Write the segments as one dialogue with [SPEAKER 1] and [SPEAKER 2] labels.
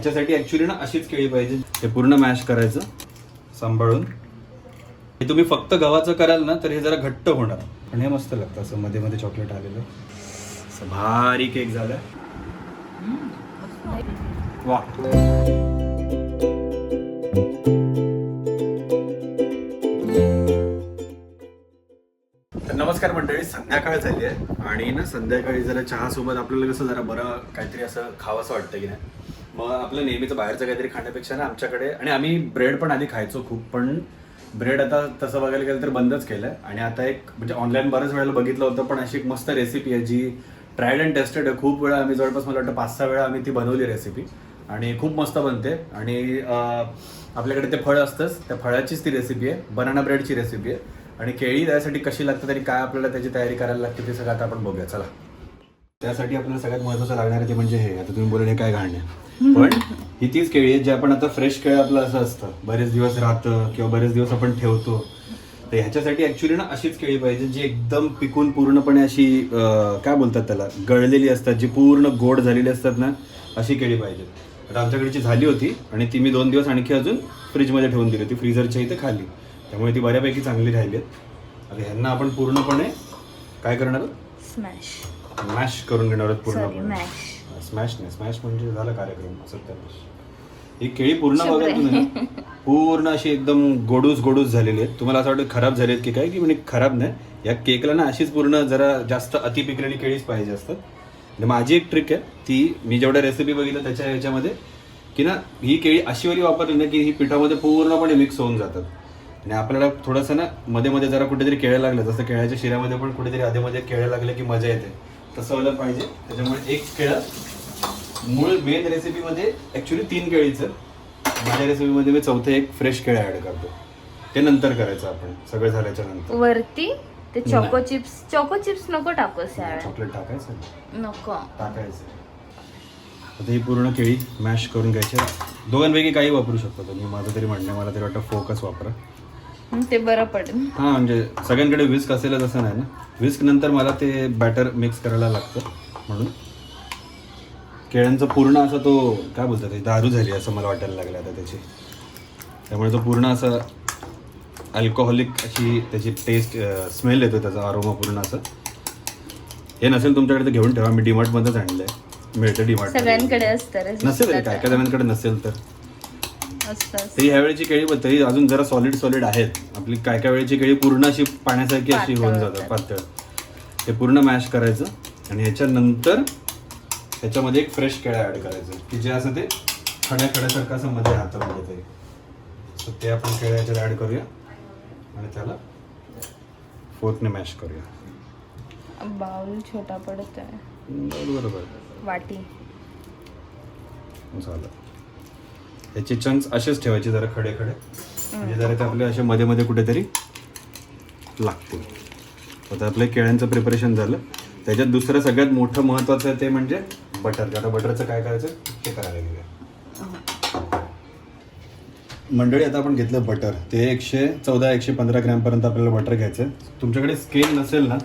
[SPEAKER 1] ह्याच्यासाठी ऍक्च्युली ना अशीच केळी पाहिजे. हे पूर्ण मॅश करायचं सांभाळून. हे तुम्ही फक्त गव्हाचं कराल ना तर हे जरा घट्ट होणार, पण हे मस्त लागतं असं मध्ये मध्ये चॉकलेट आलेलं. असं भारी केक झालाय. वा. नमस्कार मंडळी, संध्याकाळ झाली आहे आणि ना संध्याकाळी जरा चहा सोबत आपल्याला कसं जरा बरं काहीतरी असं खावंसं वाटतं की नाही. मग आपलं नेहमीचं बाहेरचं काहीतरी खाण्यापेक्षा ना आमच्याकडे, आणि आम्ही ब्रेड पण आधी खायचो खूप, पण ब्रेड आता तसं बघायला गेलं तर बंदच केलंय. आणि आता एक म्हणजे ऑनलाईन बऱ्याच वेळेला बघितलं होतं, पण अशी एक मस्त रेसिपी आहे जी ट्रायड अँड टेस्टेड आहे. खूप वेळा आम्ही जवळपास मला वाटतं 5-6 वेळा आम्ही ती बनवली रेसिपी आणि खूप मस्त बनते. आणि आपल्याकडे ते फळ असतंच, त्या फळाचीच ती रेसिपी आहे, बनाना ब्रेडची रेसिपी आहे. आणि केळी त्यासाठी कशी लागतात आणि काय आपल्याला त्याची तयारी करायला लागते ते सगळं आता आपण बघूया. चला, त्यासाठी आपल्याला सगळ्यात महत्त्वाचं लागणार ते म्हणजे हे. आता तुम्ही बोलले हे काय घालणे, पण ही तीच केळी आहे जे आपण आता फ्रेश केळं आपलं असं असतं बरेच दिवस राहतं किंवा बरेच दिवस आपण ठेवतो. तर ह्याच्यासाठी ऍक्च्युली ना अशीच केळी पाहिजे जी एकदम पिकून पूर्णपणे अशी काय बोलतात त्याला, गळलेली असतात, जी पूर्ण गोड झालेली असतात ना, अशी केळी पाहिजे. आता आमच्याकडची झाली होती आणि ती मी 2 दिवस आणखी अजून फ्रीजमध्ये ठेवून दिली होती, फ्रीजरच्या इथे खाली, त्यामुळे ती बऱ्यापैकी चांगली राहिली आहेत. आता ह्यांना आपण पूर्णपणे काय करणार आहोत, मॅश करून घेणार आहोत पूर्णपणे. स्मॅश नाही, स्मॅश म्हणजे झाला कार्यक्रम असं त्याला. ही केळी पूर्ण बघा तुम्ही, पूर्ण अशी एकदम गोडूस झालेली आहेत. तुम्हाला असं वाटतं खराब झाली आहेत की काय, की म्हणजे खराब नाही. या केकला ना अशीच पूर्ण जरा जास्त अति पिकलेली केळीच पाहिजे असतात. आणि माझी एक ट्रिक आहे ती, मी जेवढ्या रेसिपी बघितलं त्याच्या ह्याच्यामध्ये, की ना ही केळी अशी वाली वापरली ना की ही पिठामध्ये पूर्णपणे मिक्स होऊन जातात. आणि आपल्याला थोडंसं ना मध्ये मध्ये जरा कुठेतरी केळं लागलं, जसं केळ्याच्या शिऱ्यामध्ये पण कुठेतरी आधीमध्ये केळं लागलं की मजा येते, तसं व्हायला पाहिजे. त्याच्यामुळे एक केळं, मूळ मेन रेसिपीमध्ये ॲक्च्युली 3 केळीचं, माझ्या रेसिपीमध्ये मी चौथं एक फ्रेश केळं ॲड करतो. ते नंतर करायचं आपण सगळं झाल्याच्या नंतर.
[SPEAKER 2] वरती ते चॉको चिप्स नको टाकूस यार.
[SPEAKER 1] चॉकलेट टाकायचं
[SPEAKER 2] नको
[SPEAKER 1] टाकायचं. आता ही पूर्ण केळी मॅश करून घ्यायची. दोघांपैकी काही वापरू शकतो तुम्ही, माझं तरी म्हणणं, मला तरी वाटतं फोकस वापरा,
[SPEAKER 2] ते बरं पडेल.
[SPEAKER 1] हां, म्हणजे सगळ्यांकडे विस्क असेलच असं नाही ना. विस्क नंतर मला ते बॅटर मिक्स करायला लागतं, म्हणून केळ्यांचं पूर्ण असं तो काय बोलतात, दारू झाली असं मला वाटायला लागलं आता त्याची. त्यामुळे तो पूर्ण असं अल्कोहोलिक अशी त्याची टेस्ट, स्मेल येतो त्याचा, अरोमा पूर्ण असं. हे नसेल तुमच्याकडे तर घेऊन ठेवा, मी डीमार्टमध्येच आणलं आहे, मिळतं डीमार्ट.
[SPEAKER 2] सगळ्यांकडे असतं,
[SPEAKER 1] नसेल काय काय जणांकडे नसेल तर
[SPEAKER 2] असतं.
[SPEAKER 1] तरी ह्यावेळेची केळी तरी अजून जरा सॉलिड आहेत. आपली काय काय वेळेची केळी पूर्ण अशी पाण्यासारखी अशी होऊन जातात, पातळ. ते पूर्ण मॅश करायचं आणि ह्याच्यानंतर ह्याच्यामध्ये एक फ्रेश केळं ॲड करायचं की जे असं ते खड्यासारखं असं मध्ये हातामध्ये तरी. तर ते आपण केळं ह्याच्यात ॲड करूया आणि त्याला फोर्कने मॅश करूया.
[SPEAKER 2] बाउल छोटा पडत आहे,
[SPEAKER 1] बरोबर,
[SPEAKER 2] वाटी
[SPEAKER 1] झालं. याचे चंक्स असेच ठेवायचे जरा खडे म्हणजे जरा ते आपले असे मध्ये मध्ये कुठेतरी लागतील. आता आपलं केळ्यांचं प्रिपरेशन झालं. त्याच्यात दुसरं सगळ्यात मोठं महत्त्वाचं ते म्हणजे बटर. आता बटरचं काय करायचं ते करायला गेलं मंडळी. आता आपण घेतलं बटर, ते 114-115 ग्रॅमपर्यंत आपल्याला बटर घ्यायचं. तुमच्याकडे स्केल नसेल ना,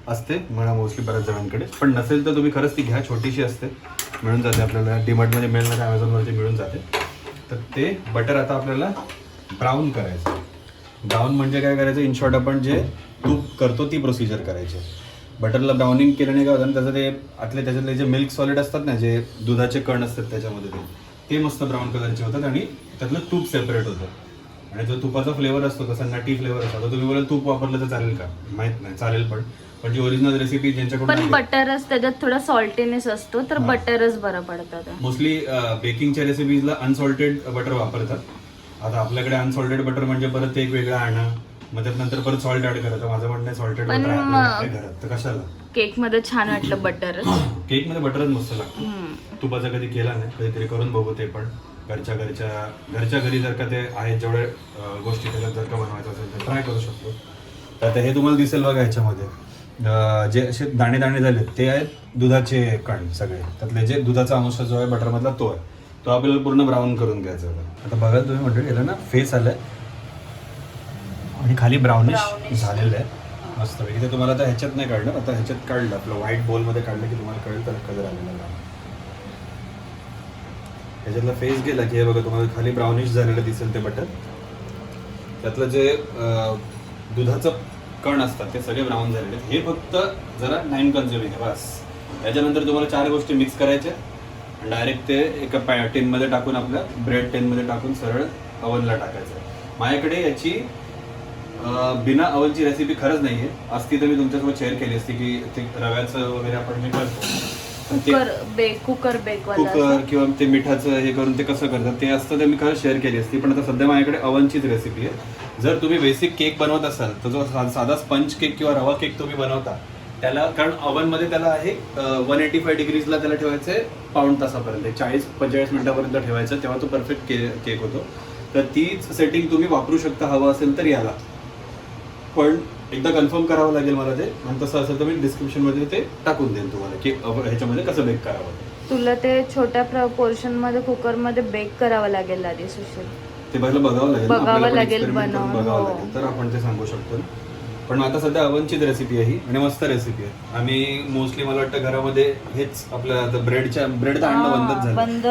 [SPEAKER 1] असते म्हणा मोस्टली बऱ्याच जणांकडे, पण नसेल तर तुम्ही खरंच ती घ्या, छोटीशी असते, मिळून जाते आपल्याला, डीमार्टमध्ये मिळणार, ॲमेझॉनवरती मिळून जाते. तर ते बटर आता आपल्याला ब्राऊन करायचं. ब्राऊन म्हणजे काय करायचं, इन शॉर्ट आपण जे तूप करतो ती प्रोसिजर करायची. बटरला ब्राउनिंग केल्याने काय होतं, त्याचं ते त्याच्यातले जे मिल्क सॉलिड असतात ना, जे दुधाचे कण असतात त्याच्यामध्ये, ते मस्त ब्राऊन कलरचे होतात आणि त्यातलं तूप सेपरेट होतं. आणि जो तुपाचा फ्लेवर असतो तसा नटी फ्लेवर असतो. आता तुम्ही बोला तूप वापरलं तर चालेल का, माहीत नाही, चालेल, पण जी ओरिजिनल रेसिपी ज्यांच्याकडून,
[SPEAKER 2] पण बटरच त्याच्यात थोडा सॉल्टीनेस असतो, तर बटरच बरं पडतं.
[SPEAKER 1] मोस्टली बेकिंगच्या रेसिपीजला अनसॉल्टेड बटर वापरतात. आता आपल्याकडे अनसॉल्टेड बटर म्हणजे परत एक वेगळं आणा, मग त्यानंतर परत सॉल्ट ऍड करायचं. माझं म्हणणं सॉल्टेड बटर आहे घरात, तर कशाला.
[SPEAKER 2] केक मध्ये छान वाटलं बटर,
[SPEAKER 1] केक मध्ये बटरच मस्त लागतं. तुपाचा कधी केला नाही, कधीतरी करून बघू ते पण. घरच्या घरी जर का ते आहेत जेवढे गोष्टी त्याच्यात जर का बनवायचं असेल तर ट्राय करू शकतो. तर आता हे तुम्हाला दिसेल बघा, ह्याच्यामध्ये जे असे दाणे झाले ते आहेत दुधाचे कण सगळे. त्यातले जे दुधाचा अंश जो आहे बटरमधला तो आहे, तो आपल्याला पूर्ण ब्राऊन करून घ्यायचा आहे. आता बघायला तुम्ही म्हटलं याला ना फेस आलाय आणि खाली ब्राउनिश झालेलं आहे मस्तपैकी. ते तुम्हाला आता ह्याच्यात नाही काढलं, आता ह्याच्यात काढलं, आपलं व्हाईट बोलमध्ये काढलं की तुम्हाला कळेल तर कलर आलेला. ह्याच्यातला फेस गेला की हे बघा तुम्हाला खाली ब्राउनिश झालेलं दिसेल ते बटर. त्यातलं जे दुधाचं कण असतात ते सगळे ब्राऊन झालेले आहेत. हे फक्त जरा टाइम कन्झ्युमिंग आहे बस. त्याच्यानंतर तुम्हाला 4 गोष्टी मिक्स करायच्या आणि डायरेक्ट ते एका टिनमध्ये टाकून आपल्या ब्रेड टिनमध्ये टाकून सरळ अवनला टाकायचं. माझ्याकडे याची बिना अवनची रेसिपी खरंच नाही आहे. असती तर मी तुमच्यासोबत शेअर केली असती की ते रव्याचं वगैरे आपण जे करतो
[SPEAKER 2] कुकर बेक
[SPEAKER 1] कुकर किंवा ते मिठाचं हे करून ते कसं करतात ते असतं ते मी खरंच शेअर केली असती. पण आता सध्या माझ्याकडे अवनचीच रेसिपी आहे. जर तुम्ही बेसिक केक बनवत असाल तर जो साधा स्पंज केक किंवा रवा केक तुम्ही बनवता त्याला, कारण अवनमध्ये त्याला आहे 185 डिग्रीजला त्याला ठेवायचं आहे पाऊण तासापर्यंत, 40-45 मिनिटापर्यंत ठेवायचं, तेव्हा तो परफेक्ट केक होतो. तर तीच सेटिंग तुम्ही वापरू शकता हवं असेल तर याला. पण एकदा कन्फर्म करावं लागेल मला ते, आणि तसं असेल तर मी डिस्क्रिप्शनमध्ये ते टाकून देईन तुम्हाला की ह्याच्यामध्ये कसं बेक करावं.
[SPEAKER 2] तुला ते छोट्या पोर्शन मध्ये कुकर मध्ये बेक करावं लागेल आधी सुशील.
[SPEAKER 1] ते पहिलं बघावं लागेल,
[SPEAKER 2] बघावं लागेल,
[SPEAKER 1] एक्सपेरिमेंट करून बघावं
[SPEAKER 2] हो.
[SPEAKER 1] लागेल तर आपण ते सांगू शकतो. पण आता सध्या अवनचीच रेसिपी आहे ही आणि मस्त रेसिपी आहे. आम्ही मोस्टली मला वाटतं घरामध्ये हेच आपल्या ब्रेड तर आणणं बंदच झालं.
[SPEAKER 2] बंद.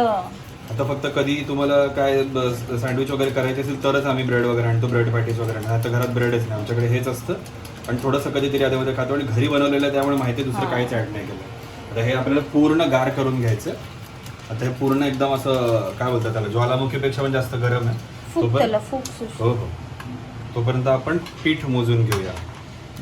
[SPEAKER 1] आता फक्त कधी तुम्हाला काय सँडविच वगैरे करायचे असेल तरच आम्ही ब्रेड वगैरे आणतो, ब्रेड पॅटीस वगैरे आणतो. आता घरात ब्रेडच नाही, आमच्याकडे हेच असतं. पण थोडंसं कधीतरी आधीमध्ये खातो आणि घरी बनवलेलं आहे त्यामुळे माहिती दुसरं काहीच ॲड नाही केलं. आता हे आपल्याला पूर्ण गार करून घ्यायचं. आता हे पूर्ण एकदम असं काय बोलतात त्याला, ज्वालामुखीपेक्षा पण जास्त गरम आहे. हो हो. तोपर्यंत आपण पीठ मोजून घेऊया.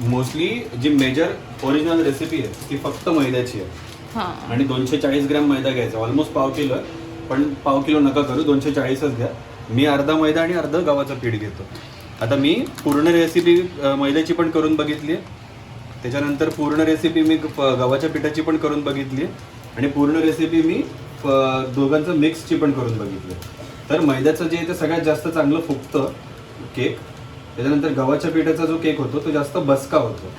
[SPEAKER 1] मोस्टली जी मेजर ओरिजिनल रेसिपी आहे ती फक्त मैद्याची आहे आणि 240 ग्रॅम मैदा घ्यायचा. ऑलमोस्ट पाव किलो आहे, पण पाव किलो नका करू, 240च घ्या. मी अर्धा मैदा आणि अर्ध गव्हाचं पीठ घेतो. आता मी पूर्ण रेसिपी मैद्याची पण करून बघितली आहे, त्याच्यानंतर पूर्ण रेसिपी मी गव्हाच्या पिठाची पण करून बघितली आहे आणि पूर्ण रेसिपी मी दोघांचं मिक्सची पण करून बघितली. तर मैद्याचं जे आहे ते सगळ्यात जास्त चांगलं फुगतं केक. त्याच्यानंतर गव्हाच्या पिठाचा जो केक होतो तो जास्त बसका होतो,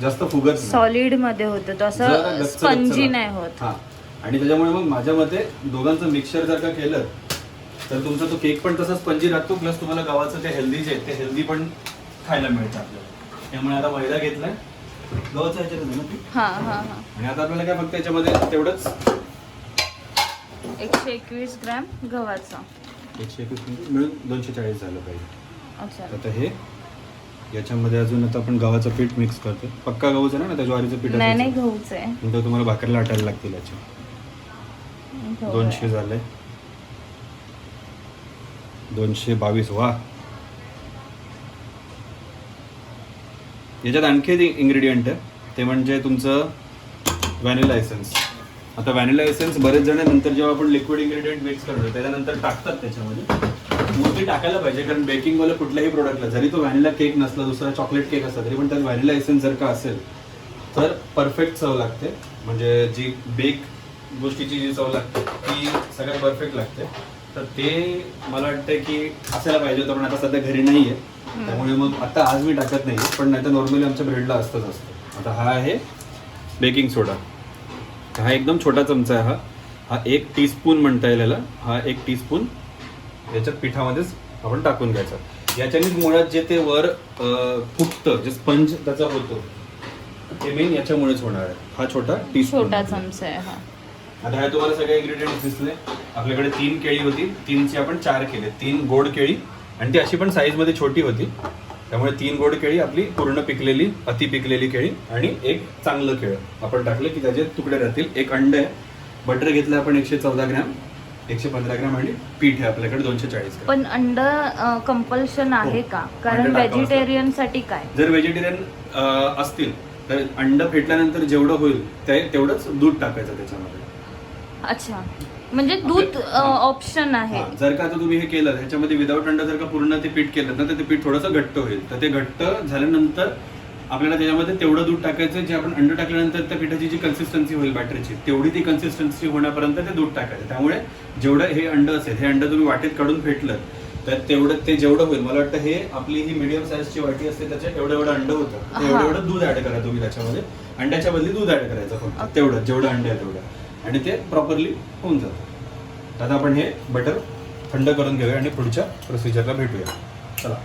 [SPEAKER 1] जास्त फुगत नाही,
[SPEAKER 2] सॉलिड मध्ये होतं तो, असं स्पंजी नाही होत.
[SPEAKER 1] हा, आणि त्याच्यामुळे मग माझ्या मते दोघांचं मिक्सचर जर का केलं तर तुमचा तो केक पण तसा स्पंजी लागतो, प्लस तुम्हाला गव्हाचं ते हेल्दी जे आहे ते हेल्दी पण खायला मिळतं आपल्याला. त्यामुळे आता मैदा घेतलाय, गव्हाचं ह्याच्यात ना आणि आता आपल्याला काय फक्त याच्यामध्ये तेवढंच
[SPEAKER 2] 121 ग्रॅम गव्हाचा,
[SPEAKER 1] 121 मिळून 240 झालं पाहिजे.
[SPEAKER 2] अच्छा.
[SPEAKER 1] आता हे याच्यामध्ये अजून आता आपण गव्हाचं पीठ मिक्स करतो. पक्का गहूच आहे ना, त्या ज्वारीचं पीठ
[SPEAKER 2] नाही गहूच आहे,
[SPEAKER 1] नंतर तुम्हाला भाकरीला लाटायला लागतील. याचे 200 झाले, 222. वा, याच्यात आणखी एक इन्ग्रेडियंट आहे ते म्हणजे तुमचं व्हॅनिला एसेन्स. आता व्हॅनिला एसेन्स बरेच जण नंतर जेव्हा आपण लिक्विड इन्ग्रेडियंट मिक्स करतो त्याच्यानंतर टाकतात. त्याच्यामध्ये मोस्टली टाकायला पाहिजे, कारण बेकिंगवाला कुठल्याही प्रोडक्टला जरी तो व्हॅनिला केक नसला, दुसरा चॉकलेट केक असला तरी पण त्यात व्हॅनिला एसेन्स जर का असेल तर परफेक्ट चव लागते. म्हणजे जी बेक गोष्टीची जी चव लागते ती सगळ्यात परफेक्ट लागते. तर ते मला वाटतं की असायला पाहिजे होतं, पण आता सध्या घरी नाही आहे त्यामुळे मग आता आज मी टाकत नाही, पण नाही तर नॉर्मली आमच्या ब्रेडला असतंच असतं. आता हा आहे बेकिंग सोडा. हा एकदम छोटा चमचा आहे. हा 1 टीस्पून म्हणता येईल याला. हा 1 टीस्पून याच्यात पिठामध्येच आपण टाकून घ्यायचं. याच्यानेच मुळात जे ते वर फुटतं, जे स्पंज त्याचा होतो ते मेन याच्यामुळेच होणार आहे. हा छोटा
[SPEAKER 2] चमचा आहे हा.
[SPEAKER 1] आता ह्या तुम्हाला सगळे इन्ग्रेडियंट्स दिसले. आपल्याकडे 3 केळी होती, 3ची आपण 4 केले. 3 गोड केळी, आणि ती अशी पण साईजमध्ये छोटी होती, त्यामुळे 3 गोड केळी, आपली पूर्ण पिकलेली अति पिकलेली केळी आणि 1 चांगलं केळं आपण टाकलं की त्याचे तुकडे राहतील. 1 अंड आहे. बटर घेतलं आपण 114 ग्रॅम, 115 ग्रॅम आणि पीठ आहे आपल्याकडे 240 ग्रॅम.
[SPEAKER 2] पण अंड कंपल्शन आहे का? कारण व्हेजिटेरियन साठी काय?
[SPEAKER 1] जर व्हेजिटेरियन असतील तर अंड फेटल्यानंतर जेवढं होईल तेवढंच दूध टाकायचं त्याच्यामध्ये.
[SPEAKER 2] अच्छा, म्हणजे दूध ऑप्शन आहे.
[SPEAKER 1] जर का आता तुम्ही हे केलं ह्याच्यामध्ये विदाऊट अंडा जर का पूर्ण ते पीठ केलं ना तर ते पीठ थोडंसं घट्ट होईल. तर ते घट्ट झाल्यानंतर आपल्याला त्याच्यामध्ये तेवढं दूध टाकायचं जे आपण अंड टाकल्यानंतर त्या पिठाची जी कन्सिस्टन्सी होईल बॅटरीची तेवढी ती कन्सिस्टन्सी होण्यापर्यंत ते दूध टाकायचं. त्यामुळे जेवढं हे अंड असेल, हे अंड तुम्ही वाटेत काढून फेटलं तर तेवढं ते जेवढं होईल, मला वाटतं हे आपली ही मीडियम साईजची वाटी असते त्याच्यात एवढं अंड होतं, एवढं दूध ऍड करा तुम्ही त्याच्यामध्ये. अंड्याच्या बदली दूध ऍड करायचं फक्त तेवढं, जेवढं अंड आहे तेवढं, आणि ते प्रॉपरली होऊन जातं. आता आपण हे बटर थंड करून घेऊया आणि पुढच्या प्रोसिजरला भेटूया. चला.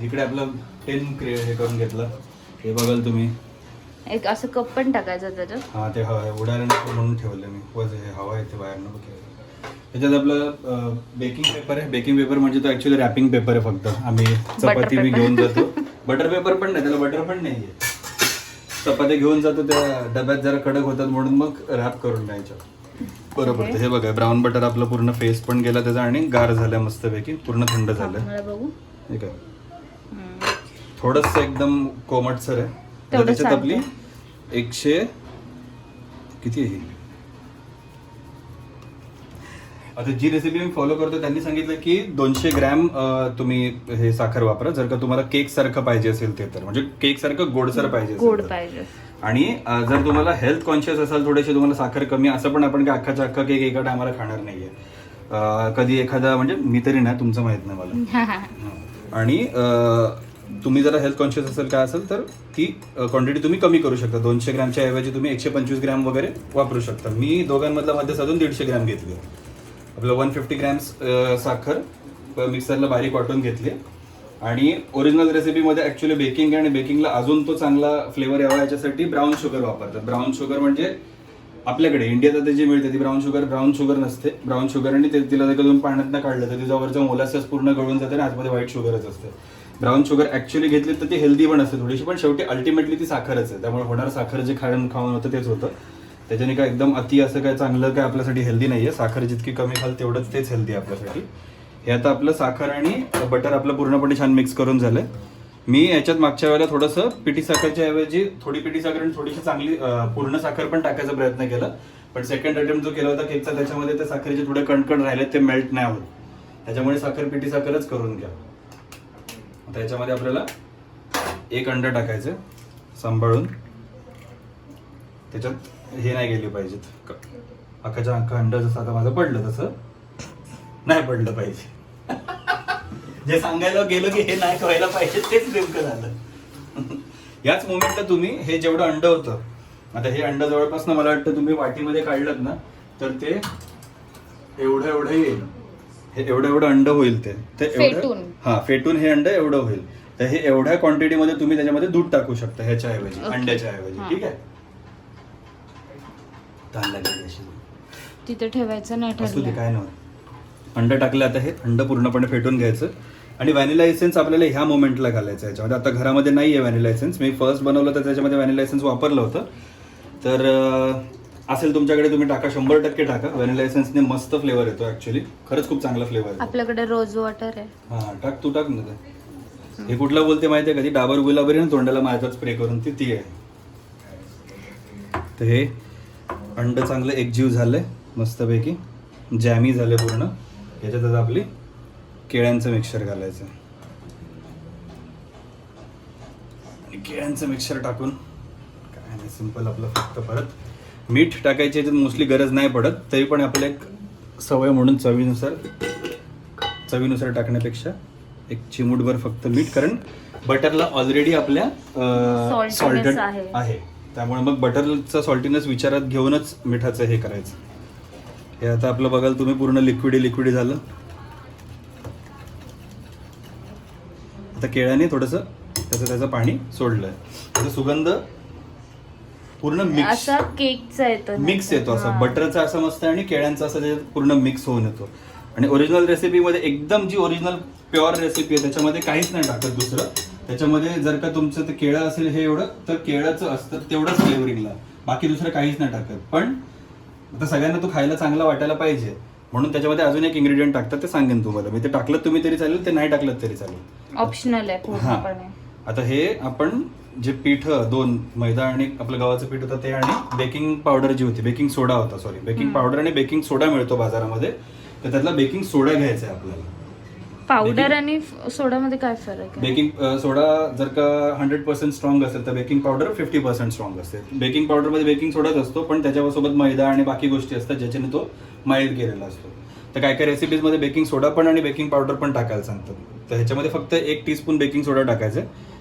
[SPEAKER 1] इकडे आपलं 10 हे करून घेतलं. हे बघाल तुम्ही
[SPEAKER 2] एक असं कप पण टाकायचं त्याच्यात.
[SPEAKER 1] हा ते उडायला नको म्हणून ठेवलं मी. हे हवा येते बाहेर नको ठेवलं. त्याच्यात आपलं बेकिंग पेपर आहे. बेकिंग पेपर म्हणजे तो ऍक्च्युली रॅपिंग पेपर आहे फक्त. आम्ही चपाती मी घेऊन जातो. बटर पेपर पण नाही, त्याला बटर पण नाही आहे. चपात्या घेऊन जातो त्या डब्यात जरा कडक होतात म्हणून मग रॅप करून द्यायच्या. बरोबर. हे बघा ब्राऊन बटर आपलं पूर्ण फेस पण गेला त्याचा आणि गार झालं मस्तपैकी, पूर्ण थंड झालं.
[SPEAKER 2] मला बघू.
[SPEAKER 1] ठीक आहे. थोडंसं एकदम कोमटसर आहे.
[SPEAKER 2] तेवढं
[SPEAKER 1] त्याच्यात आपली
[SPEAKER 2] चालतंय.
[SPEAKER 1] 100 किती आहे ही? आता जी रेसिपी मी फॉलो करतो त्यांनी सांगितलं की 200 ग्रॅम तुम्ही हे साखर वापरा जर का तुम्हाला केक सारखं पाहिजे असेल ते. तर म्हणजे केक सारखं गोडसर पाहिजे
[SPEAKER 2] गोड
[SPEAKER 1] असेल तर.
[SPEAKER 2] पाहिजे.
[SPEAKER 1] आणि जर तुम्हाला हेल्थ कॉन्शियस असाल थोडेसे, तुम्हाला साखर कमी, असं पण आपण काय अख्खाच्या अख्खा केक एका टायमाला खाणार नाहीये. कधी एखादा, म्हणजे मी तरी नाही, तुमचं माहित नाही मला. आणि तुम्ही जरा हेल्थ कॉन्शियस असेल काय असेल तर ती क्वांटिटी तुम्ही कमी करू शकता. 200 ग्रॅमच्या ऐवजी तुम्ही 125 ग्रॅम वगैरे वापरू शकता. मी दोघांमधला मध्ये साधून 150 ग्रॅम घेतली. आपलं 150 ग्रॅम्स साखर मिक्सरला बारीक वाटून घेतली. आणि ओरिजिनल रेसिपीमध्ये ॲक्च्युली बेकिंग आहे आणि बेकिंगला अजून तो चांगला फ्लेवर यावा याच्यासाठी ब्राऊन शुगर वापरतात. ब्राऊन शुगर म्हणजे आपल्याकडे इंडियात आता जी मिळते ती ब्राऊन शुगर नसते. ब्राऊन शुगर आणि तिला जर तुम्ही पाण्यातनं काढलं तर तिच्यावरचं मोलासेस पूर्ण गळून जाते आणि आतमध्ये व्हाईट शुगरच असते. ब्राऊन शुगर ॲक्च्युली घेतली तर ती हेल्दी पण असते थोडीशी, पण शेवटी अल्टिमेटली ती साखरच आहे. त्यामुळे होणार साखर जे खाऊन होतं तेच होतं. त्याच्याने काय एकदम अति असं काय चांगलं काय आपल्यासाठी हेल्दी नाहीये. साखर जितकी कमी खाल तेवढंच तेच हेल्दी आपल्यासाठी. हे आता आपलं साखर आणि बटर आपलं पूर्णपणे छान मिक्स करून झालंय. मी याच्यात मागच्या वेळेला थोडंसं पिठी साखरच्या ऐवजी थोडी पिठी साखर आणि थोडीशी चांगली पूर्ण साखर पण टाकायचा प्रयत्न केला. पण सेकंड अटेम्प्ट जो केला होता केकचा त्याच्यामध्ये त्या साखरेचे थोडे कणकण राहिले, ते मेल्ट नाही होत. त्याच्यामुळे साखर पिठी साखरच करून घ्या. आता याच्यामध्ये आपल्याला 1 अंडा टाकायचं सांभाळून. त्याच्यात हे नाही गेले पाहिजेत, अख्खाच्या अख्खा अंडा जसं आता माझं पडलं तसं नाही पडलं पाहिजे. जे सांगायला गेलं की हे नाही व्हायला पाहिजे तेच नेमकं झालं. याच मोमेंटला तुम्ही हे जेवढं अंड होतं, आता हे अंड जवळपास मला वाटतं तुम्ही वाटीमध्ये काढलं ना तर ते एवढं येईल. हे एवढं अंड होईल. ते
[SPEAKER 2] फेटून.
[SPEAKER 1] हा फेटून हे अंड एवढं होईल. तर हे एवढ्या क्वांटिटीमध्ये तुम्ही त्याच्यामध्ये दूध टाकू शकता ह्याच्या ऐवजी, अंड्याच्या ऐवजी. ठीक आहे.
[SPEAKER 2] तिथे ठेवायचं नाही
[SPEAKER 1] असू दे,
[SPEAKER 2] ठरलं.
[SPEAKER 1] काय नव्हतं. अंड टाकलं. आता हे अंड पूर्णपणे फेटून घ्यायचं आणि व्हॅनिला एसेन्स आपल्याला ह्या मोमेंटला घालायचं याच्यामध्ये. आता घरामध्ये नाही आहे व्हॅनिला एसेन्स, मी फर्स्ट बनवलं तर त्याच्यामध्ये व्हॅनिला एसेन्स वापरलं होतं. तर असेल तुमच्याकडे तुम्ही टाका, 100% टाका. व्हॅनिला एसेन्सने मस्त फ्लेवर येतो. ॲक्च्युली खरंच खूप चांगला फ्लेवर येतो.
[SPEAKER 2] आपल्याकडे रोज वॉटर आहे.
[SPEAKER 1] हां टाक, तू टाक ना. हे कुठलं बोलते माहिती आहे का, ती डाबर गुलाबरी ना तोंडाला माझ्यात स्प्रे करून ती आहे. तर हे अंड चांगलं एकजीव झालंय मस्तपैकी, जॅमी झाले पूर्ण. याच्यात आता आपली केळ्यांचं मिक्सर घालायचं. आणि केळ्यांचं मिक्सर टाकून काय नाही, सिंपल आपलं फक्त परत मीठ टाकायची याच्यात मोस्टली गरज नाही पडत, तरी पण आपलं एक सवय म्हणून चवीनुसार टाकण्यापेक्षा एक चिमूटभर फक्त मीठ, कारण बटरला ऑलरेडी आपल्या सॉल्टेड आहे. त्यामुळे मग बटरचा सॉल्टीनेस विचारात घेऊनच मिठाचं हे करायचं. हे आता आपलं बघाल तुम्ही पूर्ण लिक्विडी झालं. आता केळ्याने थोडंसं त्याचं पाणी सोडलंय. त्याचा सुगंध पूर्ण मिक्स येतो असा बटरचा असा मस्त आणि केळ्यांचा असं पूर्ण मिक्स होऊन येतो. आणि ओरिजिनल रेसिपीमध्ये एकदम जी ओरिजिनल प्युअर रेसिपी आहे त्याच्यामध्ये काहीच नाही टाकत दुसरं. त्याच्यामध्ये जर का तुमचं ते केळं असेल हे एवढं तर केळाचं असतं तेवढंच फ्लेवरिंगला, बाकी दुसरं काहीच नाही टाकत. पण आता सगळ्यांना तो खायला चांगला वाटायला पाहिजे म्हणून त्याच्यामध्ये अजून एक इन्ग्रेडियंट टाकतात, ते सांगेन तुम्हाला मी. ते टाकलं तुम्ही तरी चालेल, ते नाही टाकलं तरी चालेल,
[SPEAKER 2] ऑप्शनल आहे पूर्णपणे.
[SPEAKER 1] आता हे आपण जे पीठ 2 मैदा आणि आपलं गव्हाचं पीठ होतं ते आणि बेकिंग पावडर जी होती, बेकिंग सोडा होता, सॉरी बेकिंग पावडर आणि बेकिंग सोडा मिळतो बाजारामध्ये, तर त्यातला बेकिंग सोडा घ्यायचा आहे आपल्याला.
[SPEAKER 2] पावडर आणि सोडामध्ये काय फरक आहे?
[SPEAKER 1] बेकिंग सोडा जर का 100% स्ट्रॉंग असेल तर बेकिंग पावडर 50% स्ट्रॉंग असते. बेकिंग पावडरमध्ये बेकिंग सोडाच असतो, पण त्याच्यासोबत मैदा आणि बाकी गोष्टी असतात ज्याच्याने तो माइल्ड केलेला असतो. तर काय काय रेसिपीजमध्ये बेकिंग सोडा पण आणि बेकिंग पावडर पण टाकायला सांगतात. तर ह्याच्यामध्ये फक्त 1 टीस्पून बेकिंग सोडा टाकायचं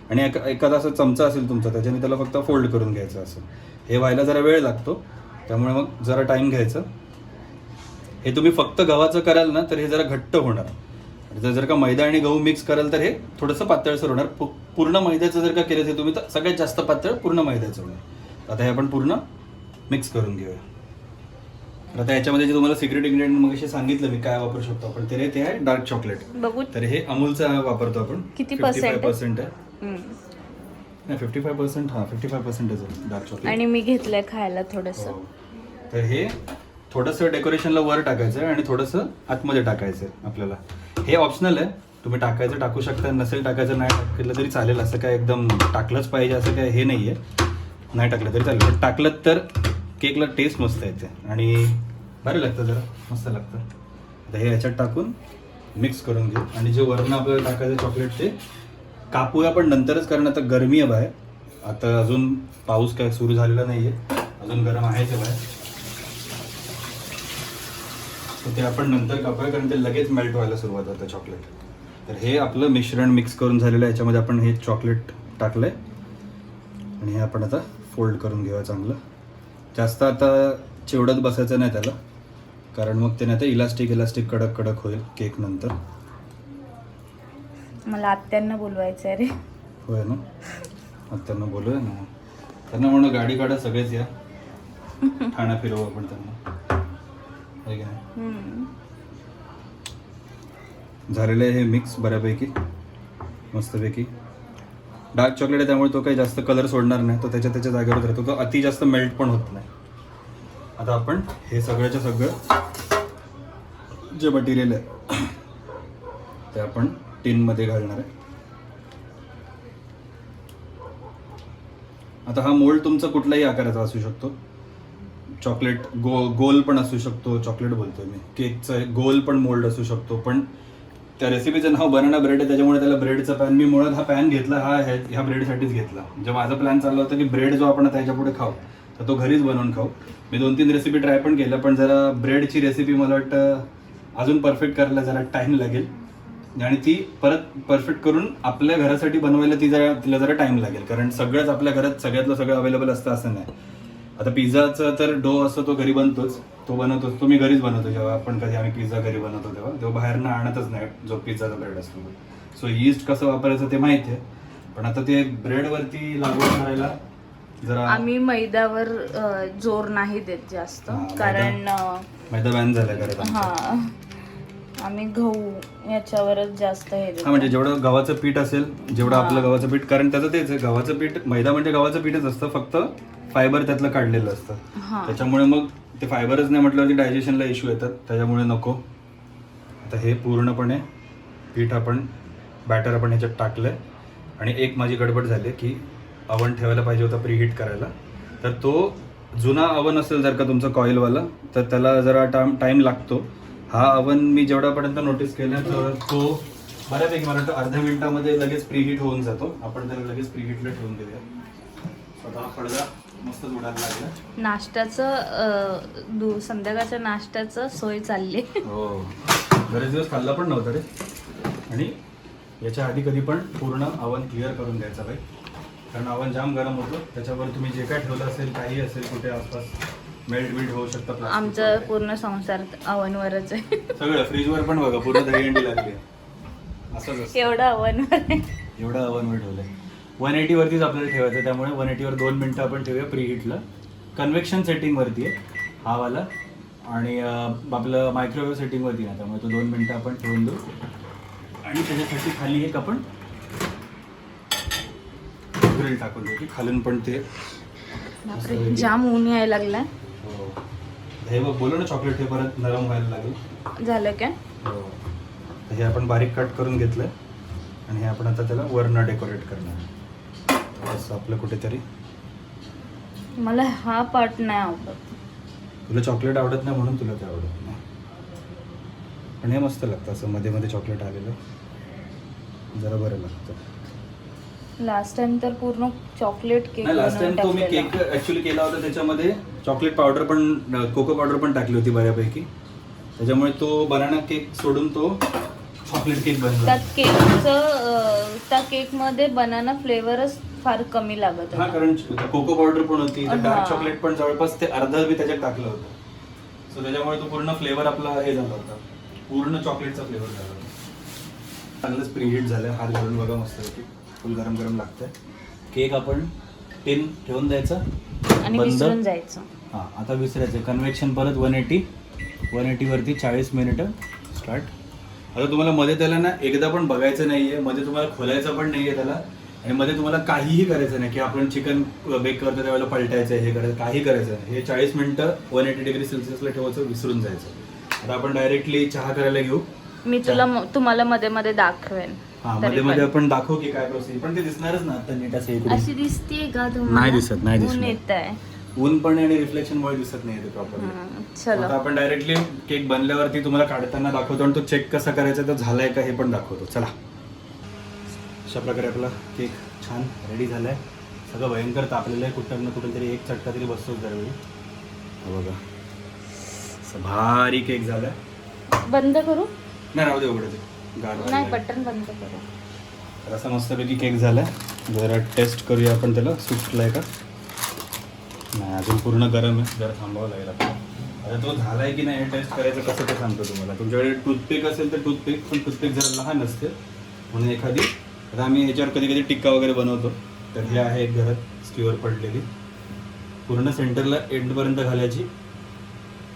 [SPEAKER 1] आणि एखादा असा चमचा असेल तुमचा त्याच्याने त्याला फक्त फोल्ड करून घ्यायचं. असं हे व्हायला जरा वेळ लागतो, त्यामुळे मग जरा टाइम घ्यायचं. हे तुम्ही फक्त गव्हाचं कराल ना तर हे जरा घट्ट होणार. जर का मैदा आणि गहू मिक्स कराल तर हे थोडंसं पातळसर होणार. पूर्ण मैद्याचं जर का केलं ते तुम्ही तर सगळ्यात जास्त पातळ पूर्ण मैद्याचं होणार. आता हे आपण पूर्ण मिक्स करून घेऊया. तर आता याच्यामध्ये जे तुम्हाला सिक्रेट इन्ग्रेडियंट मग सांगितलं मी काय वापरू शकतो आपण, ते आहे डार्क चॉकलेट.
[SPEAKER 2] बघू
[SPEAKER 1] तर हे अमूलचं वापरतो आपण.
[SPEAKER 2] किती
[SPEAKER 1] 55% आहे.
[SPEAKER 2] हम्म.
[SPEAKER 1] नाही 55%, हां 55% आहे डार्क चॉकलेट.
[SPEAKER 2] आणि मी घेतलंय खायला थोडंसं.
[SPEAKER 1] हो. तर हे थोडंसं डेकोरेशनला वर टाकायचं आहे आणि थोडंसं आतमध्ये टाकायचं आहे आपल्याला. हे ऑप्शनल आहे, तुम्ही टाकायचं टाकू शकता, नसेल टाकायचं नाही टाकलं तरी चालेल. असं काय एकदम टाकलंच पाहिजे असं काय हे नाही आहे, नाही टाकलं तरी चालेल. पण टाकलं तर केकला टेस्ट मस्त येते आणि बरं लागतं, जरा मस्त लागतं. आता हे याच्यात टाकून मिक्स करून घेऊ आणि जे वरनं आपल्याला टाकायचं चॉकलेट ते कापूया पण नंतरच, कारण आता गरमी आहे बाहेर. आता अजून पाऊस काय सुरू झालेला नाही आहे, अजून गरम आहेच आहे बाहेर. तर ते आपण नंतर कापूया कारण ते लगेच मेल्ट व्हायला सुरुवात होतं चॉकलेट. तर हे आपलं मिश्रण मिक्स करून झालेलं आहे. याच्यामध्ये आपण हे चॉकलेट टाकलं आहे आणि हे आपण आता फोल्ड करून घेऊया चांगलं. जास्त आता चिवडत बसायचं नाही त्याला, कारण मग ते नाही तर इलास्टिक कडक होईल केक नंतर.
[SPEAKER 2] मला आत्यांना बोलवायचं आहे रे.
[SPEAKER 1] होय ना, आत्यांना बोलूया ना, त्यांना म्हणून गाडी काढा सगळेच या, ठाणा फिरवू आपण त्यांना, आहे की नाही. झालेलं आहे हे मिक्स बऱ्यापैकी मस्तपैकी. डार्क चॉकलेट आहे त्यामुळे तो काही जास्त कलर सोडणार नाही, तो त्याच्या जागेवरच राहतो, तो अति जास्त मेल्ट पण होत नाही. आता आपण हे सगळ्याच्या सगळं जे मटेरियल आहे ते आपण टिनमध्ये घालणार आहे. आता हा मोल्ड तुमचा कुठलाही आकाराचा असू शकतो. चॉकलेट गोल पण असू शकतो, चॉकलेट बोलतोय मी, केकचं गोल पण मोल्ड असू शकतो. पण त्या रेसिपीचं नाव बनाना ब्रेड आहे त्याच्यामुळे त्याला ब्रेडचा पॅन, मी मुळात हा पॅन घेतला ह्या ब्रेडसाठीच घेतला. म्हणजे माझा प्लॅन चालला होता की ब्रेड जो आपण त्याच्या पुढे खाऊ तर तो घरीच बनवून खाऊ. मी 2-3 रेसिपी ट्राय पण केल्या, पण जरा ब्रेडची रेसिपी मला वाटतं अजून परफेक्ट करायला जरा टाईम लागेल आणि ती परत परफेक्ट करून आपल्या घरासाठी बनवायला तिला जरा टाईम लागेल, कारण सगळंच आपल्या घरात सगळ्यातलं सगळं अवेलेबल असतं असं नाही. आता पिझ्झाचा तर डो असतो तो घरी बनतोच, तो मी घरीच बनवतो. जेव्हा आपण कधी आम्ही पिझ्झा घरी बनवतो तेव्हा बाहेरनं आणतच नाही जो पिझ्झाचा ब्रेड असतो. सो यीस्ट कसं वापरायचं ते माहिती आहे, पण आता ते ब्रेडवरती लागवड करायला जरा
[SPEAKER 2] आम्ही मैद्यावर जोर नाही देत जास्त, कारण
[SPEAKER 1] मैदा बॅन झाला करत.
[SPEAKER 2] हा, आम्ही गहू याच्यावरच जास्त हे देतो.
[SPEAKER 1] हा, म्हणजे जेवढं गव्हाचं पीठ असेल, जेवढं आपलं गव्हाचं पीठ, कारण त्याचं तेच आहे, गव्हाचं पीठ, मैदा म्हणजे गव्हाचं पीठच असतं, फक्त फायबर त्यातलं काढलेलं असतं. त्याच्यामुळे मग ते फायबरच नाही म्हटल्यावरती डायजेशनला इश्यू येतात, त्याच्यामुळे नको. आता हे पूर्णपणे पीठ बॅटर आपण ह्याच्यात टाकलंय आणि एक माझी गडबड झाली की अवन ठेवायला पाहिजे होता प्रीहीट करायला. तर तो जुना अवन असेल जर का तुमचा कॉईलवाला तर त्याला जरा टाईम लागतो. हा अवन मी जेवढ्यापर्यंत नोटीस केलं तर तो बऱ्यापैकी मला वाटतं अर्ध्या मिनिटामध्ये लगेच प्रीहीट होऊन जातो. आपण त्याला लगेच प्रीहीटला ठेवून देऊया. स्वतः पडदा मस्त उडायला लागला.
[SPEAKER 2] नाश्त्याचं संध्याकाळच्या नाश्त्याचं सोय चालली.
[SPEAKER 1] हो, बरेच दिवस खाल्ला पण नव्हता रे. आणि याच्या आधी कधी पण पूर्ण अवन क्लिअर करून द्यायचा बाई, कारण अवन जाम गरम होतं. त्याच्यावर तुम्ही जे काय ठेवलं असेल, काही असेल कुठे आसपास मेल्ट होऊ शकतं.
[SPEAKER 2] आमचा पूर्ण संसार अवनवरच आहे.
[SPEAKER 1] सगळं फ्रीजवर पण बघा पूर्ण दहीहंडी लागली असंच.
[SPEAKER 2] एवढं अवनवर आहे,
[SPEAKER 1] एवढं अवनवर ठेवलंय. 180 वरतीच आपल्याला ठेवायचं, त्यामुळे 180 वर 2 मिनिटं आपण ठेवूया प्रीहीटला. कन्व्हेक्शन सेटिंगवरती आहे हा वाला आणि आपलं मायक्रोवेव्ह सेटिंगवरती आहे, त्यामुळे तो 2 मिनिटं आपण ठेवून देऊ. आणि त्याच्यासाठी खाली एक आपण ग्रिल टाकून देऊ की खालून पण ते
[SPEAKER 2] जाम ऊन यायला लागलाय.
[SPEAKER 1] हे बघ बोलू ना, चॉकलेट हे परत नरम व्हायला लागेल.
[SPEAKER 2] झालं काय?
[SPEAKER 1] हे आपण बारीक कट करून घेतलंय आणि हे आपण आता त्याला वरनं डेकोरेट करणार. असं आपलं कुठेतरी.
[SPEAKER 2] मला हा पार्ट नाही आवडत.
[SPEAKER 1] तुला चॉकलेट आवडत नाही म्हणून तुला ते आवडत नाही, पण हे मस्त लागतं असं मध्ये मध्ये चॉकलेट आलेलं, जरा बरं लागतं.
[SPEAKER 2] लास्ट टाइम तर पूर्ण चॉकलेट केक.
[SPEAKER 1] लास्ट टाइम तो मी केक ऍक्च्युअली केला होता, त्याच्यामध्ये चॉकलेट पावडर पण, कोको पावडर पण टाकली होती बऱ्यापैकी, त्याच्यामुळे तो बनाना केक सोडून तो चॉकलेट केक बनला.
[SPEAKER 2] त्या केकमध्ये बनाना फ्लेवरच फार कमी लागत
[SPEAKER 1] हा, कारण कोको पावडर पण होती, डार्क चॉकलेट पण जवळपास ते अर्धा मी त्याच्यात टाकलं होतं. सो त्याच्यामुळे तो पूर्ण फ्लेवर आपला हे झाला होता, पूर्ण चॉकलेटचा फ्लेवर झाला होता. चांगलंच प्रीहीट झालं, हात घालून बघा मस्त फुल गरम गरम लागतंय. केक आपण टिन ठेवून द्यायचा
[SPEAKER 2] आणि
[SPEAKER 1] बंद.
[SPEAKER 2] विसरून जायचं.
[SPEAKER 1] हां आता विसरायचं. कन्व्हेक्शन परत 180 वरती 40 मिनिटं स्टार्ट. आता तुम्हाला मध्ये त्याला ना एकदा पण बघायचं नाही आहे, मध्ये तुम्हाला खोलायचं पण नाही आहे त्याला, आणि मध्ये तुम्हाला काहीही करायचं नाही की आपण चिकन बेक करतो त्यावेळेला पलटायचं हे करायचं, काही करायचं नाही. हे 40 मिनिटं 180 डिग्री सेल्सिअसला ठेवायचं, विसरून जायचं. आता आपण डायरेक्टली चहा करायला घेऊ.
[SPEAKER 2] मी तुम्हाला मध्ये मध्ये दाखवेन.
[SPEAKER 1] हां
[SPEAKER 2] तरी
[SPEAKER 1] मध्ये
[SPEAKER 2] पण.
[SPEAKER 1] मध्ये आपण दाखवू की काय प्रोसेस, पण ते दिसणारच ना आता नीट असं इकडून.
[SPEAKER 2] अशी दिसतीये का तुम्हाला?
[SPEAKER 1] नाही दिसत, नाही दिसत.
[SPEAKER 2] ऊन येत आहे.
[SPEAKER 1] ऊन पण आणि रिफ्लेक्शनमुळे दिसत नाही ते प्रॉपरली.
[SPEAKER 2] चलो
[SPEAKER 1] आता आपण डायरेक्टली केक बनल्यावरती तुम्हाला काढताना दाखवतो आणि तो चेक कसा करायचा तो झालाय का हे पण दाखवतो. चला. अशा प्रकारे आपला केक छान रेडी झालाय. सगळं भयंकर तापलेलं आहे, कुठं ना कुठून तरी एक चटका तरी बसतो दरवेळी. हा बघा असं भारी केक झालाय.
[SPEAKER 2] बंद करू?
[SPEAKER 1] नाही राहू दे उघडं ते गार
[SPEAKER 2] नाही,
[SPEAKER 1] झालंय.
[SPEAKER 2] बटन बंद करू.
[SPEAKER 1] तर असा मस्तपैकी केक झालाय. जरा टेस्ट करूया आपण त्याला सुटलाय का. नाही अजून पूर्ण गरम आहे, जरा थांबावं लागेल आपल्याला. आता तो झालाय की नाही हे टेस्ट करायचं कसं ते सांगतो तुम्हाला. तुमच्याकडे टूथपिक असेल तर टूथपिक, पण टूथपिक जरा लहान असते म्हणून एखादी. आता आम्ही ह्याच्यावर कधी कधी टिक्का वगैरे बनवतो, तर हे आहे एक घरात स्कीवर पडलेली. पूर्ण सेंटरला एंडपर्यंत घालायची,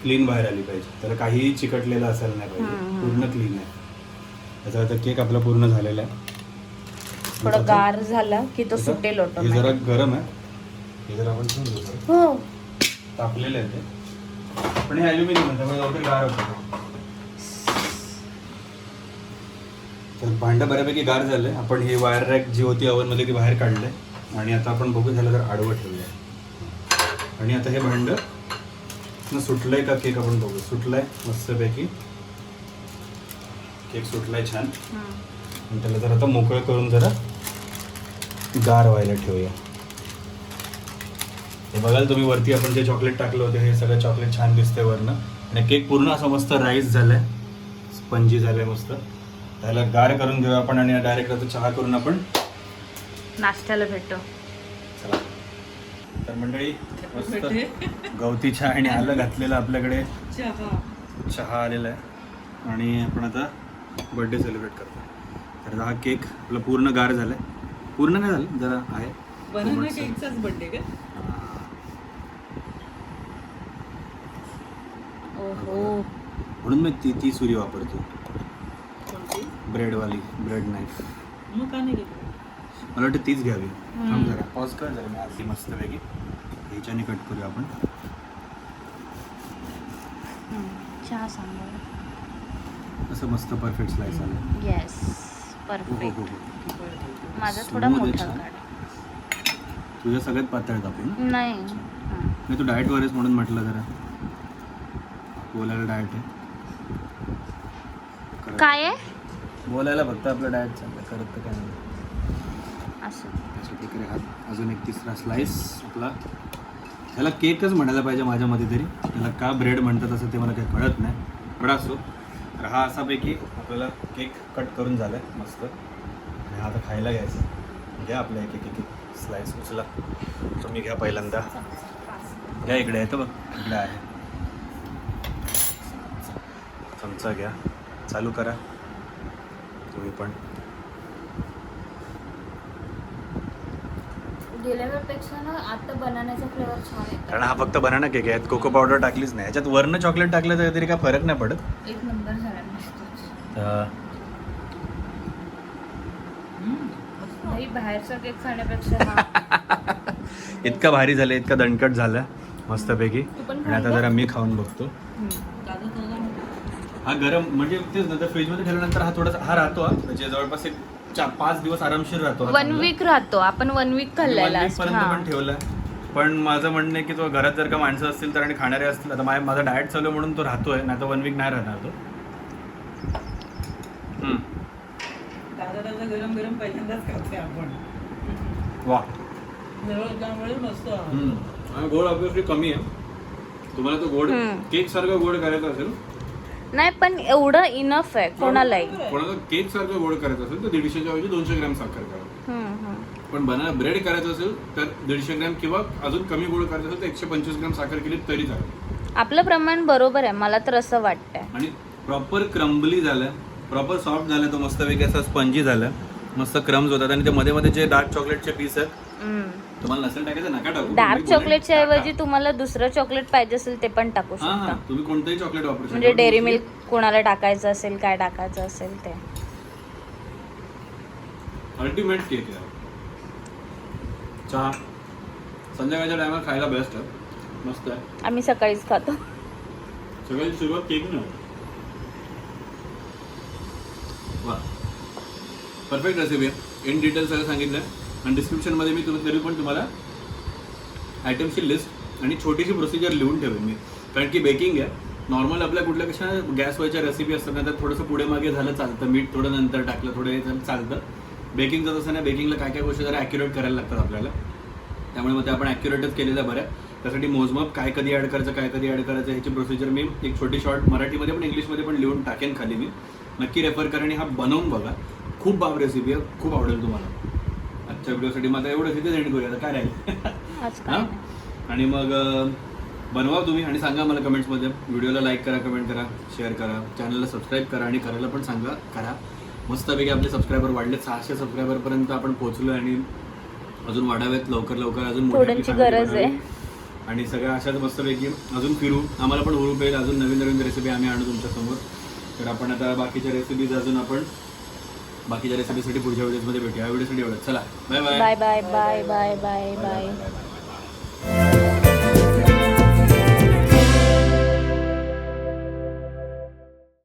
[SPEAKER 1] क्लीन बाहेर आली पाहिजे, त्याला काहीही चिकटलेलं असायला नाही पाहिजे, पूर्ण क्लीन आहे. त्याचा आता केक आपला पूर्ण झालेला आहे.
[SPEAKER 2] थोडं गार झाला की तो सुटेल
[SPEAKER 1] हे
[SPEAKER 2] ऑटोमॅटिक.
[SPEAKER 1] जरा गरम आहे, हे जरा आपण ठेवून देऊ.
[SPEAKER 2] हो
[SPEAKER 1] तापलेलं आहे ते, पण हे ॲल्युमिनियम आहे त्यामुळे लवकर गार होतं. तर भांडं बऱ्यापैकी गार झालंय. आपण ही वायर रॅक जी होती ओव्हनमध्ये ती बाहेर काढलंय आणि आता आपण बघू झालं तर आडवं ठेवूया. आणि आता हे भांडं सुटलंय का केक आपण बघू. सुटलाय मस्तपैकी केक सुटलाय छान. आणि त्याला जर आता मोकळं करून जरा गार व्हायला ठेवूया. हे बघाल तुम्ही वरती आपण जे चॉकलेट टाकलं होतं हे सगळं चॉकलेट छान दिसतंय वरनं. आणि केक पूर्ण असा मस्त राईस झालाय, स्पंजी झालाय मस्त. त्याला गार करून घेऊ आपण आणि डायरेक्ट आता चहा करून आपण
[SPEAKER 2] नाश्त्याला भेटतो.
[SPEAKER 1] चला. तर मंडळी मस्त गवती चहा आणि आलं घातलेलं आपल्याकडे चहा आलेला आहे आणि आपण आता बर्थडे सेलिब्रेट करतो. तर हा केक आपला पूर्ण गार झालाय. पूर्ण नाही झालं, जरा आहे.
[SPEAKER 3] बनाना केकचाच बर्थडे का?
[SPEAKER 2] ओहो
[SPEAKER 1] म्हणून मी ती सुरी वापरतो,
[SPEAKER 3] कोणती?
[SPEAKER 1] ब्रेडवाली, ब्रेड नाईफ.
[SPEAKER 3] मग का नाही घेतलं?
[SPEAKER 1] मला वाटतं तीच घ्यावी. थांब जरा पॉज कर जरा, मी आधी मस्तपैकी ह्याच्याने कट करूया आपण.
[SPEAKER 2] चहा सांगा.
[SPEAKER 1] असं मस्त परफेक्ट स्लाइस आलं.
[SPEAKER 2] येस
[SPEAKER 1] हो हो
[SPEAKER 2] परफेक्ट.
[SPEAKER 1] हो हो.
[SPEAKER 2] माझा थोडा
[SPEAKER 1] Smooth आहे
[SPEAKER 2] मोठा
[SPEAKER 1] छान.
[SPEAKER 2] काढ.
[SPEAKER 1] तुझ्या सगळ्यात पातळ कापून.
[SPEAKER 2] नाही
[SPEAKER 1] नाही तू डाएटवर आहेस म्हणून म्हटलं जरा बोलायला डाएट आहे.
[SPEAKER 2] काय आहे
[SPEAKER 1] बोलायला फक्त आपलं डाएट चाललं, करत तर काय नाही.
[SPEAKER 2] असं.
[SPEAKER 1] अशा प्रकारे हा अजून एक तिसरा स्लाइस आपला. त्याला केकच म्हणायला पाहिजे माझ्या मते तरी, त्याला का ब्रेड म्हणतात असं ते मला काही कळत नाही, पण असो. तर हा असापैकी आपल्याला केक कट करून झाला आहे मस्त. आणि हा आता खायला घ्यायचा. घ्या आपल्या एक एक एक स्लाइस उचला. तुम्ही घ्या पहिल्यांदा. घ्या इकडे आहे तर बघ, इकडे आहे चमचा. घ्या, चालू करा तुम्ही पण.
[SPEAKER 2] गेल्या वेळपेक्षा ना आता बनानाचा फ्लेवर छान आहे.
[SPEAKER 1] कारण हा फक्त बनाना केक आहे, यात कोको पावडर टाकलीच नाही. याच्यात वरनं चॉकलेट टाकलं तर तरी काय फरक नाही पडत.
[SPEAKER 2] एक नंबर झाला मस्त. नाही बाहेरचा केक खाण्यापेक्षा हा.
[SPEAKER 1] इतका भारी झालं, इतका दणकट झालं मस्तपैकी.
[SPEAKER 2] पण
[SPEAKER 1] आणि आता जरा मी खाऊन बघतो.
[SPEAKER 3] दादा तुझा
[SPEAKER 1] हा गरम म्हणजे तेच नंतर फ्रीजमध्ये ठेवल्यानंतर हा थोडासा हा राहतो. हा म्हणजे जवळपास एक 5 दिवस आरामशीर राहतो.
[SPEAKER 2] 1 वीक राहतो. आपण 1 वीक खाल्लेला
[SPEAKER 1] पर्यंत पण ठेवला. पण माझं म्हणणं आहे की तो घरात जर का माणसं असतील तर आणि खाणारे असतील, आता माझा डाएट चालू आहे म्हणून तो राहतोय, नाही तर 1 वीक नाही राहणार तो.
[SPEAKER 3] दादा गरम गरम पहिल्यांदाच खाते आपण.
[SPEAKER 1] वा.
[SPEAKER 3] त्यामुळे मस्त.
[SPEAKER 1] आणि गोड ऑब्विसली कमी आहे. तुम्हाला तो गोड केक सारखं गोड करायचं असेल
[SPEAKER 2] नाही, पण एवढं इनफ आहे कोणालाही.
[SPEAKER 1] कोणाला केक सारखं गोड करायचं असेल तर 150च्या ऐवजी 200 ग्रॅम साखर करा. पण बनाना ब्रेड करायचं असेल तर 150 ग्रॅम किंवा अजून कमी गोड करायचं असेल तर 125 ग्रॅम साखर केली तरी चालेल.
[SPEAKER 2] आपलं प्रमाण बरोबर आहे, मला तर असं वाटतंय.
[SPEAKER 1] आणि प्रॉपर क्रम्बली झालं, प्रॉपर सॉफ्ट झालं, तो मस्तपैकी असं स्पंजी झालं, मस्त क्रम्स होतात. आणि ते मध्ये मध्ये जे डार्क चॉकलेटचे पीस आहेत तुम्हाला नसेल टाकायचं नका टाकू.
[SPEAKER 2] डार्क
[SPEAKER 1] तुम्ही
[SPEAKER 2] चॉकलेटच्या
[SPEAKER 1] टाका.
[SPEAKER 2] ऐवजी तुम्हाला दुसरं चॉकलेट पाहिजे असेल ते पण टाकू
[SPEAKER 1] हा
[SPEAKER 2] शकता.
[SPEAKER 1] तुम्ही कोणतंही चॉकलेट वापरू शकता.
[SPEAKER 2] म्हणजे डेअरी मिल्क कोणाला टाकायचं असेल, काय टाकायचं असेल ते.
[SPEAKER 1] अल्टिमेट केक आहे. चहा संध्याकाळच्या टायमाला खायला बेस्ट आहे, मस्त आहे.
[SPEAKER 2] आम्ही सकाळीच खातो.
[SPEAKER 1] सगळ्याची सुरुवात केक न. वा परफेक्ट रेसिपी आहे. इन डिटेल सगळं सांगितलं आणि डिस्क्रिप्शनमध्ये मी तरी पण तुम्हाला आयटमची लिस्ट आणि छोटीशी प्रोसिजर लिहून ठेवेन मी. कारण की बेकिंग आहे. नॉर्मल आपल्या कुठल्या कशा गॅसवरच्या रेसिपी असतात ना, तर थोडंसं पुढे मागे झालं चालतं, मीठ थोडं नंतर टाकलं थोडं हे झालं चालतं. बेकिंगचं तसं नाही. बेकिंगला काय काय गोष्टी जरा ॲक्युरेट करायला लागतात आपल्याला, त्यामुळे मग ते आपण ॲक्युरेटच केलेलं बरं आहे. त्यासाठी मोजमाप काय कधी ॲड करायचं काय कधी ॲड करायचं ह्याची प्रोसिजर मी एक छोटी शॉर्ट मराठीमध्ये पण इंग्लिशमध्ये पण लिहून टाकेन खाली. मी नक्की रेफर करा आणि हा बनवून बघा. खूप बाब रेसिपी आहे, खूप आवडेल तुम्हाला. आजच्या व्हिडिओसाठी मग आता एवढं तिथे एंड करूया. आता काय राहील
[SPEAKER 2] आज काय
[SPEAKER 1] हां. आणि मग बनवा तुम्ही आणि सांगा मला कमेंट्समध्ये. व्हिडिओला लाईक करा, कमेंट करा, शेअर करा, चॅनलला सबस्क्राईब करा आणि करायला पण सांगा करा. मस्तपैकी आपले सबस्क्रायबर वाढले, 600 सबस्क्रायबरपर्यंत आपण पोहोचलो आणि अजून वाढावेत लवकर लवकर. अजून मोठी
[SPEAKER 2] थोड्यांची
[SPEAKER 1] family
[SPEAKER 2] गरज
[SPEAKER 1] बनावी.
[SPEAKER 2] आहे.
[SPEAKER 1] आणि सगळ्या अशाच मस्तपैकी अजून फिरू, आम्हाला पण हुरूप येईल. अजून नवीन नवीन रेसिपी आम्ही आणू तुमच्यासमोर. तर आपण आता बाकीच्या रेसिपीज अजून आपण बाकीच्या रेसिपीसाठी पुढच्या व्हिडिओमध्ये भेटूया. या व्हिडिओसाठी एवढंच. चला bye bye
[SPEAKER 2] bye bye bye bye bye bye.